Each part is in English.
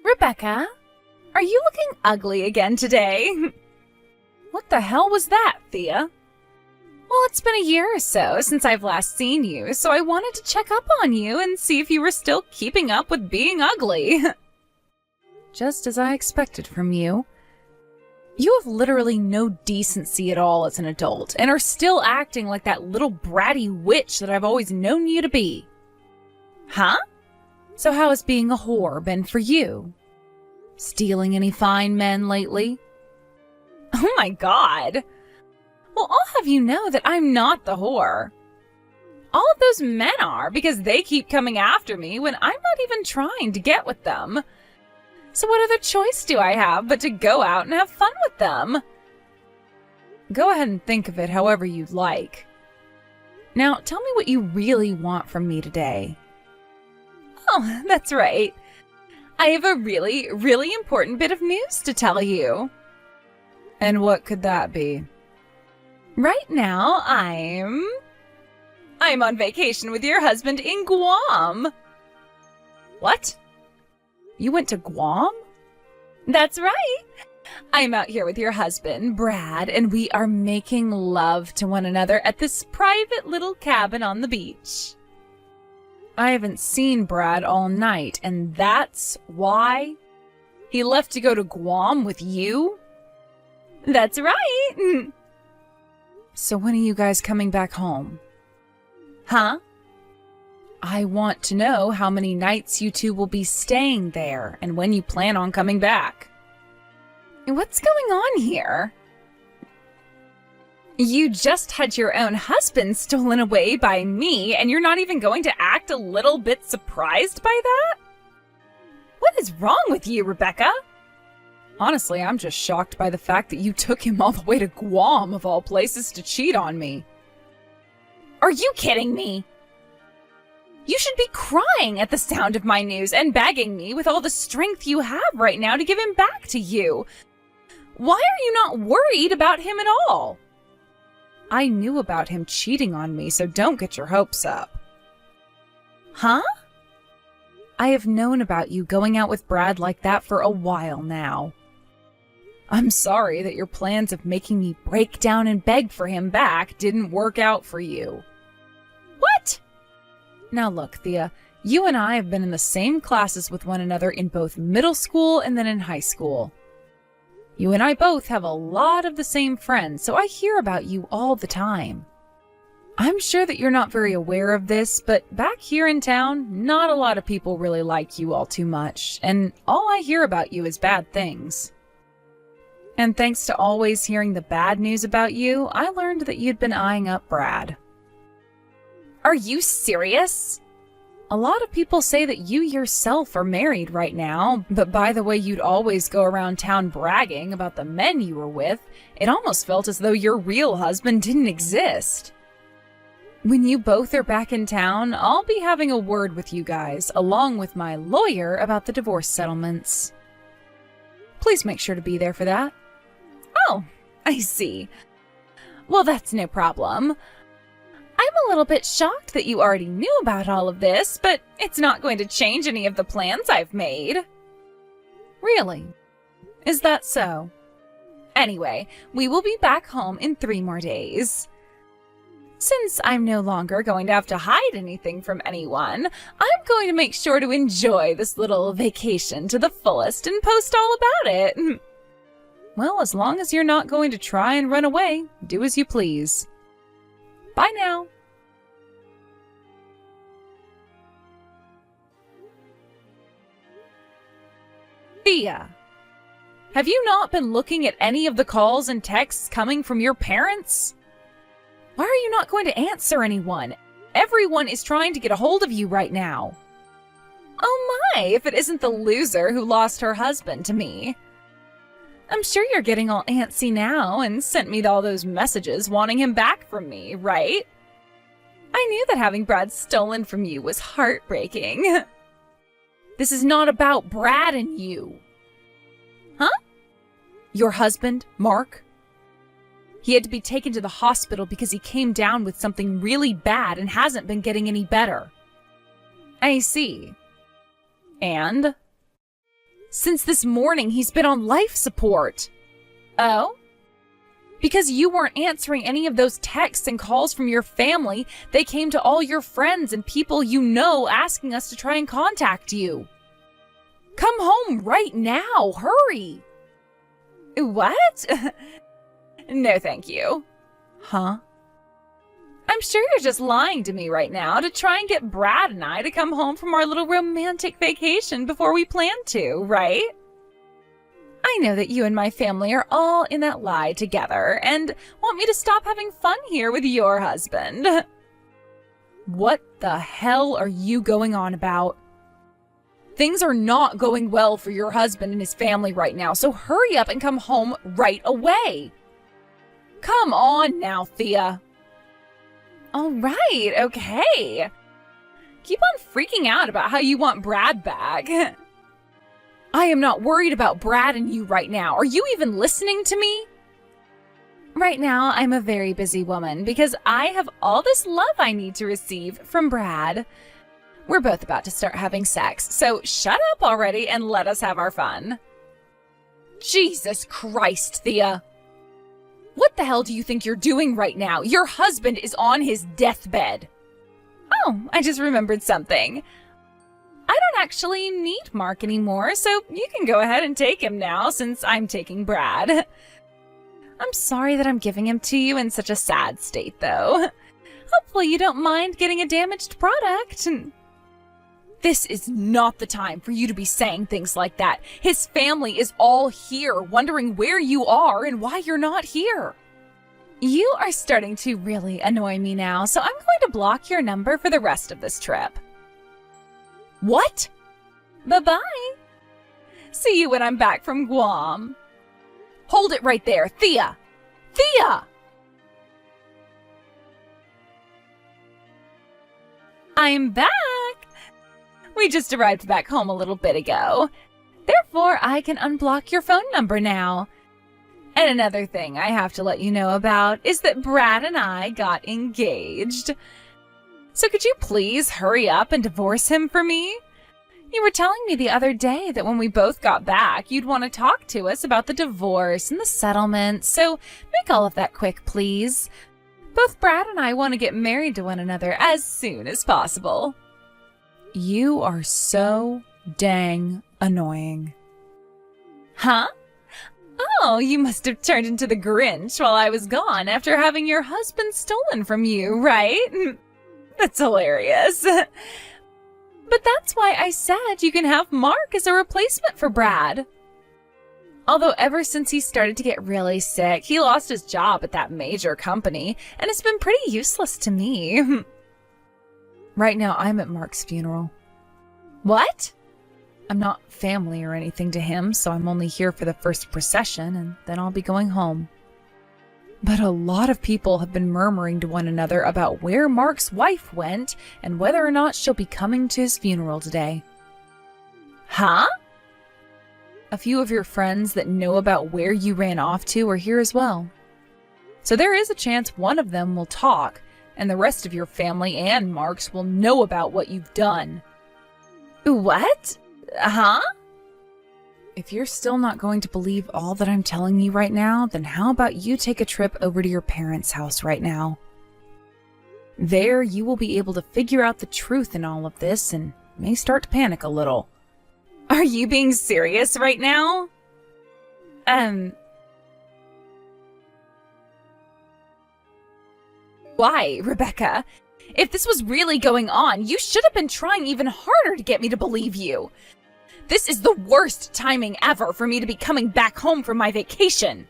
Rebecca, are you looking ugly again today? What the hell was that, Thea? Well, it's been a year or so since I've last seen you, so I wanted to check up on you and see if you were still keeping up with being ugly. Just as I expected from you. You have literally no decency at all as an adult, and are still acting like that little bratty witch that I've always known you to be. Huh? So how has being a whore been for you? Stealing any fine men lately? Oh my god! Well, I'll have you know that I'm not the whore. All of those men are, because they keep coming after me when I'm not even trying to get with them. So what other choice do I have but to go out and have fun with them? Go ahead and think of it however you'd like. Now, tell me what you really want from me today. Oh, that's right. I have a really, really important bit of news to tell you. And what could that be? Right now, I'm on vacation with your husband in Guam. What? You went to Guam? That's right. I'm out here with your husband, Brad, and we are making love to one another at this private little cabin on the beach. I haven't seen Brad all night, and that's why? He left to go to Guam with you? That's right. So when are you guys coming back home? Huh? I want to know how many nights you two will be staying there and when you plan on coming back. What's going on here? You just had your own husband stolen away by me, and you're not even going to act a little bit surprised by that? What is wrong with you, Rebecca? Honestly, I'm just shocked by the fact that you took him all the way to Guam, of all places, to cheat on me. Are you kidding me? You should be crying at the sound of my news and begging me with all the strength you have right now to give him back to you. Why are you not worried about him at all? I knew about him cheating on me, so don't get your hopes up. Huh? I have known about you going out with Brad like that for a while now. I'm sorry that your plans of making me break down and beg for him back didn't work out for you. What? Now look, Thea, you and I have been in the same classes with one another in both middle school and then in high school. You and I both have a lot of the same friends, so I hear about you all the time. I'm sure that you're not very aware of this, but back here in town, not a lot of people really like you all too much, and all I hear about you is bad things. And thanks to always hearing the bad news about you, I learned that you'd been eyeing up Brad. Are you serious? A lot of people say that you yourself are married right now, but by the way you'd always go around town bragging about the men you were with, it almost felt as though your real husband didn't exist. When you both are back in town, I'll be having a word with you guys, along with my lawyer, about the divorce settlements. Please make sure to be there for that. Oh, I see. Well, that's no problem. I'm a little bit shocked that you already knew about all of this, but it's not going to change any of the plans I've made. Really? Is that so? Anyway, we will be back home in 3 more days. Since I'm no longer going to have to hide anything from anyone, I'm going to make sure to enjoy this little vacation to the fullest and post all about it. Well, as long as you're not going to try and run away, do as you please. Bye now. Thea, have you not been looking at any of the calls and texts coming from your parents? Why are you not going to answer anyone? Everyone is trying to get a hold of you right now. Oh my, if it isn't the loser who lost her husband to me. I'm sure you're getting all antsy now and sent me all those messages wanting him back from me, right? I knew that having Brad stolen from you was heartbreaking. This is not about Brad and you. Huh? Your husband, Mark? He had to be taken to the hospital because he came down with something really bad and hasn't been getting any better. I see. And? Since this morning, he's been on life support. Oh? Because you weren't answering any of those texts and calls from your family, they came to all your friends and people you know asking us to try and contact you. Come home right now, hurry! What? No, thank you. Huh? I'm sure you're just lying to me right now to try and get Brad and I to come home from our little romantic vacation before we planned to, right? I know that you and my family are all in that lie together and want me to stop having fun here with your husband. What the hell are you going on about? Things are not going well for your husband and his family right now, so hurry up and come home right away. Come on now, Thea. All right, okay. Keep on freaking out about how you want Brad back. I am not worried about Brad and you right now. Are you even listening to me? Right now, I'm a very busy woman because I have all this love I need to receive from Brad. We're both about to start having sex, so shut up already and let us have our fun. Jesus Christ, Thea. What the hell do you think you're doing right now? Your husband is on his deathbed. Oh, I just remembered something. I don't actually need Mark anymore, so you can go ahead and take him now since I'm taking Brad. I'm sorry that I'm giving him to you in such a sad state, though. Hopefully you don't mind getting a damaged product. This is not the time for you to be saying things like that. His family is all here, wondering where you are and why you're not here. You are starting to really annoy me now, so I'm going to block your number for the rest of this trip. What? Bye-bye. See you when I'm back from Guam. Hold it right there, Thea! Thea! I'm back! We just arrived back home a little bit ago. Therefore, I can unblock your phone number now. And another thing I have to let you know about is that Brad and I got engaged. So could you please hurry up and divorce him for me? You were telling me the other day that when we both got back, you'd want to talk to us about the divorce and the settlement, so make all of that quick, please. Both Brad and I want to get married to one another as soon as possible. You are so dang annoying. Huh? Oh, you must have turned into the Grinch while I was gone after having your husband stolen from you, right? That's hilarious. But that's why I said you can have Mark as a replacement for Brad. Although ever since he started to get really sick, he lost his job at that major company, and it's been pretty useless to me. Right now, I'm at Mark's funeral. What? I'm not family or anything to him, so I'm only here for the first procession, and then I'll be going home. But a lot of people have been murmuring to one another about where Mark's wife went and whether or not she'll be coming to his funeral today. Huh? A few of your friends that know about where you ran off to are here as well. So there is a chance one of them will talk, and the rest of your family and Mark's will know about what you've done. What? Huh? If you're still not going to believe all that I'm telling you right now, then how about you take a trip over to your parents' house right now? There, you will be able to figure out the truth in all of this and may start to panic a little. Are you being serious right now? Why, Rebecca? If this was really going on, you should have been trying even harder to get me to believe you. This is the worst timing ever for me to be coming back home from my vacation.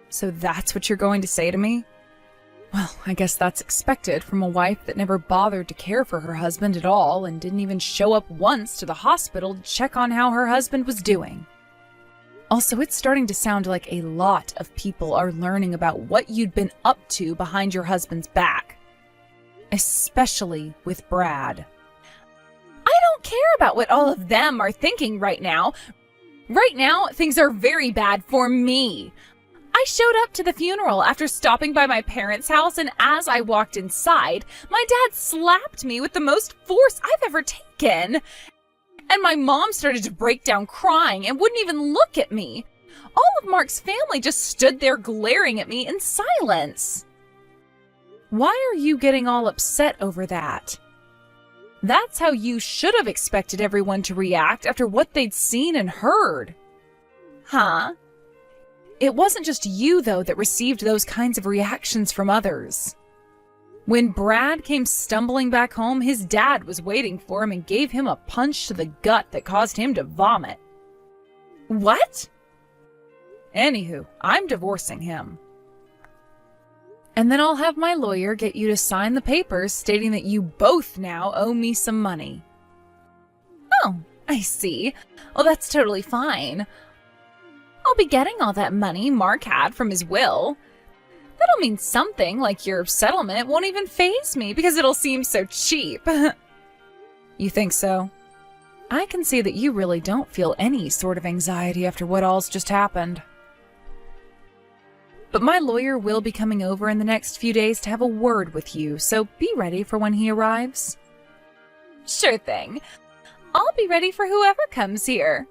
So that's what you're going to say to me? Well, I guess that's expected from a wife that never bothered to care for her husband at all and didn't even show up once to the hospital to check on how her husband was doing. Also, it's starting to sound like a lot of people are learning about what you'd been up to behind your husband's back. Especially with Brad. I don't care about what all of them are thinking right now. Right now, things are very bad for me. I showed up to the funeral after stopping by my parents' house, and as I walked inside, my dad slapped me with the most force I've ever taken. And my mom started to break down crying and wouldn't even look at me. All of Mark's family just stood there glaring at me in silence. Why are you getting all upset over that? That's how you should have expected everyone to react after what they'd seen and heard. Huh? It wasn't just you, though, that received those kinds of reactions from others. When Brad came stumbling back home, his dad was waiting for him and gave him a punch to the gut that caused him to vomit. What? Anywho, I'm divorcing him. And then I'll have my lawyer get you to sign the papers stating that you both now owe me some money. Oh, I see. Well, that's totally fine. I'll be getting all that money Mark had from his will. That'll mean something, like your settlement won't even faze me because it'll seem so cheap. You think so? I can see that you really don't feel any sort of anxiety after what all's just happened. But my lawyer will be coming over in the next few days to have a word with you, so be ready for when he arrives. Sure thing. I'll be ready for whoever comes here.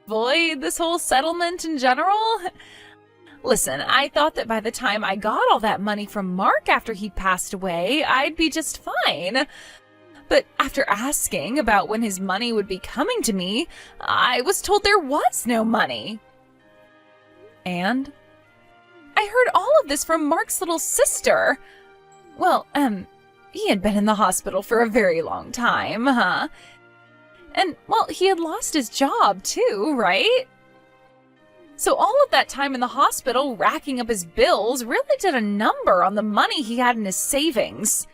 Avoid this whole settlement in general? Listen, I thought that by the time I got all that money from Mark after he passed away, I'd be just fine. But after asking about when his money would be coming to me, I was told there was no money. And? I heard all of this from Mark's little sister. Well, he had been in the hospital for a very long time, huh? And, well, he had lost his job, too, right? So all of that time in the hospital, racking up his bills, really did a number on the money he had in his savings.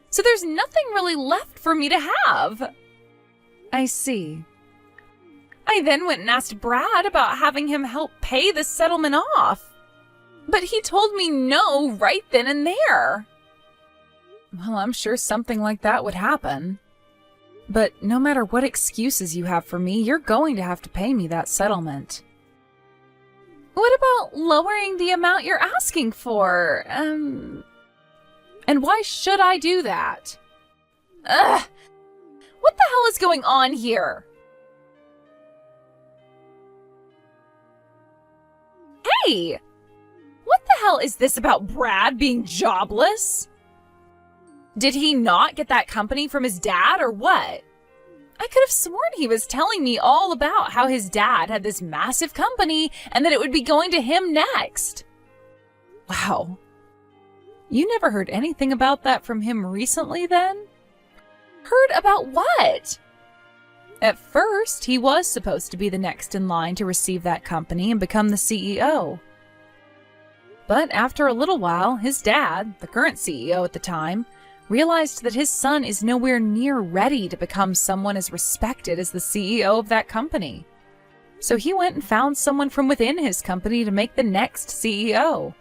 So there's nothing really left for me to have. I see. I then went and asked Brad about having him help pay the settlement off. But he told me no right then and there. Well, I'm sure something like that would happen. But no matter what excuses you have for me, you're going to have to pay me that settlement. What about lowering the amount you're asking for? And why should I do that? Ugh! What the hell is going on here? Hey! What the hell is this about Brad being jobless? Did he not get that company from his dad or what? I could have sworn he was telling me all about how his dad had this massive company and that it would be going to him next. Wow. You never heard anything about that from him recently then? Heard about what? At first, he was supposed to be the next in line to receive that company and become the CEO. But after a little while, his dad, the current CEO at the time, realized that his son is nowhere near ready to become someone as respected as the CEO of that company. So he went and found someone from within his company to make the next CEO.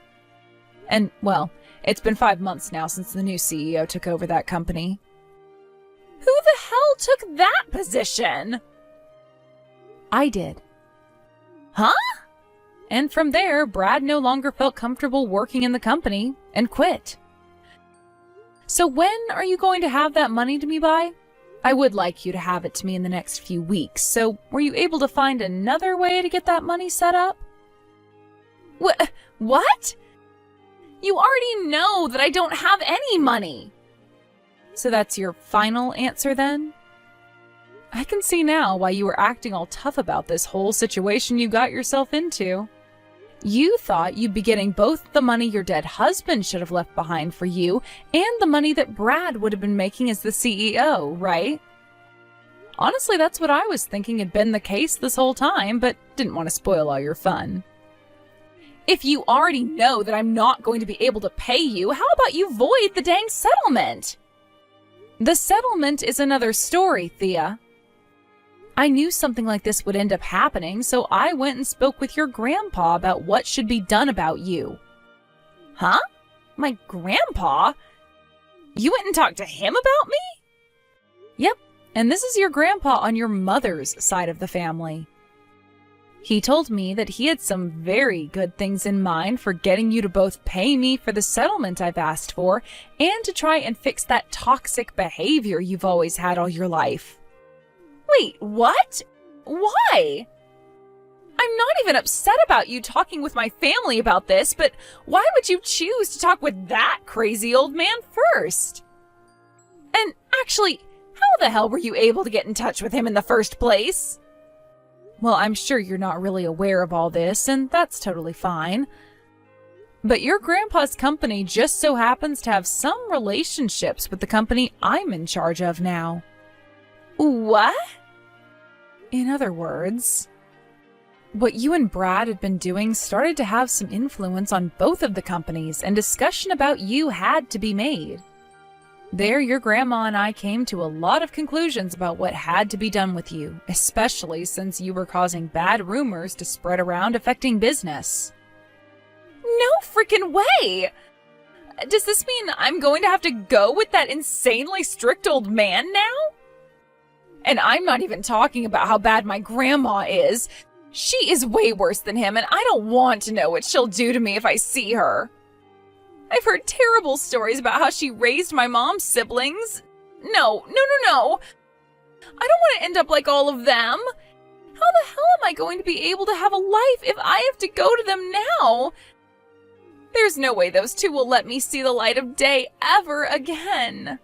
And, well, it's been 5 months now since the new CEO took over that company. Who the hell took that position? I did. Huh? And from there, Brad no longer felt comfortable working in the company and quit. So when are you going to have that money to me by? I would like you to have it to me in the next few weeks, so were you able to find another way to get that money set up? What? You already know that I don't have any money. So that's your final answer then? I can see now why you were acting all tough about this whole situation you got yourself into. You thought you'd be getting both the money your dead husband should have left behind for you and the money that Brad would have been making as the CEO, right? Honestly, that's what I was thinking had been the case this whole time, but didn't want to spoil all your fun. If you already know that I'm not going to be able to pay you, how about you void the dang settlement? The settlement is another story, Thea. I knew something like this would end up happening, so I went and spoke with your grandpa about what should be done about you. Huh? My grandpa? You went and talked to him about me? Yep, and this is your grandpa on your mother's side of the family. He told me that he had some very good things in mind for getting you to both pay me for the settlement I've asked for and to try and fix that toxic behavior you've always had all your life. Wait, what? Why? I'm not even upset about you talking with my family about this, but why would you choose to talk with that crazy old man first? And actually, how the hell were you able to get in touch with him in the first place? Well, I'm sure you're not really aware of all this, and that's totally fine. But your grandpa's company just so happens to have some relationships with the company I'm in charge of now. What? In other words, what you and Brad had been doing started to have some influence on both of the companies, and discussion about you had to be made. There, your grandma and I came to a lot of conclusions about what had to be done with you, especially since you were causing bad rumors to spread around affecting business. No freaking way! Does this mean I'm going to have to go with that insanely strict old man now? And I'm not even talking about how bad my grandma is. She is way worse than him, and I don't want to know what she'll do to me if I see her. I've heard terrible stories about how she raised my mom's siblings. No. I don't want to end up like all of them. How the hell am I going to be able to have a life if I have to go to them now? There's no way those two will let me see the light of day ever again.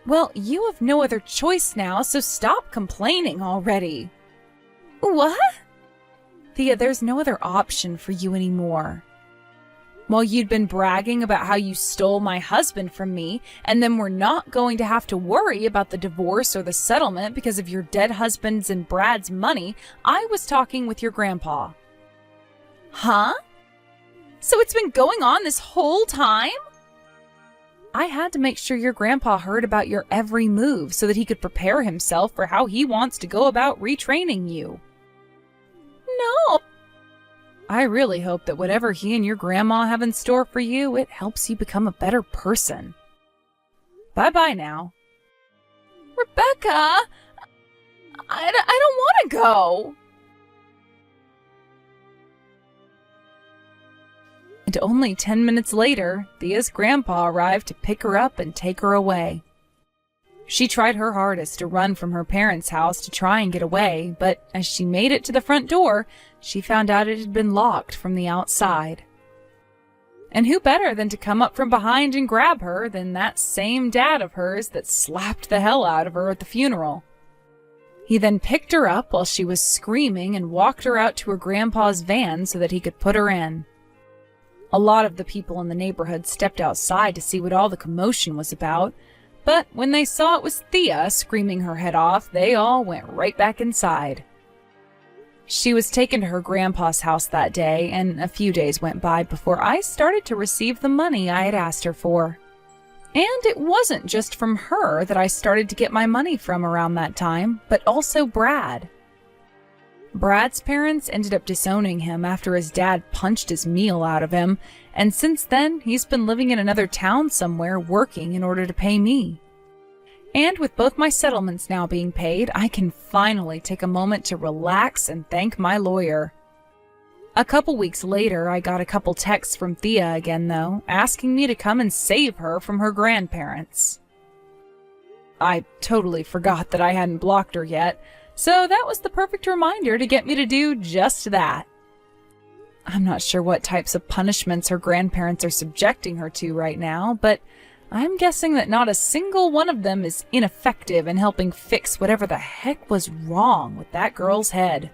Well, you have no other choice now, so stop complaining already. What? Thea, there's no other option for you anymore. While you'd been bragging about how you stole my husband from me, and then we're not going to have to worry about the divorce or the settlement because of your dead husband's and Brad's money, I was talking with your grandpa. Huh? So it's been going on this whole time? I had to make sure your grandpa heard about your every move so that he could prepare himself for how he wants to go about retraining you. No. I really hope that whatever he and your grandma have in store for you, it helps you become a better person. Bye-bye now. Rebecca! I don't want to go! And only 10 minutes later, Thea's grandpa arrived to pick her up and take her away. She tried her hardest to run from her parents' house to try and get away, but as she made it to the front door, she found out it had been locked from the outside. And who better than to come up from behind and grab her than that same dad of hers that slapped the hell out of her at the funeral. He then picked her up while she was screaming and walked her out to her grandpa's van so that he could put her in. A lot of the people in the neighborhood stepped outside to see what all the commotion was about, but when they saw it was Thea screaming her head off, they all went right back inside. She was taken to her grandpa's house that day, and a few days went by before I started to receive the money I had asked her for. And it wasn't just from her that I started to get my money from around that time, but also Brad. Brad's parents ended up disowning him after his dad punched his meal out of him, and since then he's been living in another town somewhere working in order to pay me. And with both my settlements now being paid, I can finally take a moment to relax and thank my lawyer. A couple weeks later, I got a couple texts from Thea again though, asking me to come and save her from her grandparents. I totally forgot that I hadn't blocked her yet, so that was the perfect reminder to get me to do just that. I'm not sure what types of punishments her grandparents are subjecting her to right now, but I'm guessing that not a single one of them is ineffective in helping fix whatever the heck was wrong with that girl's head.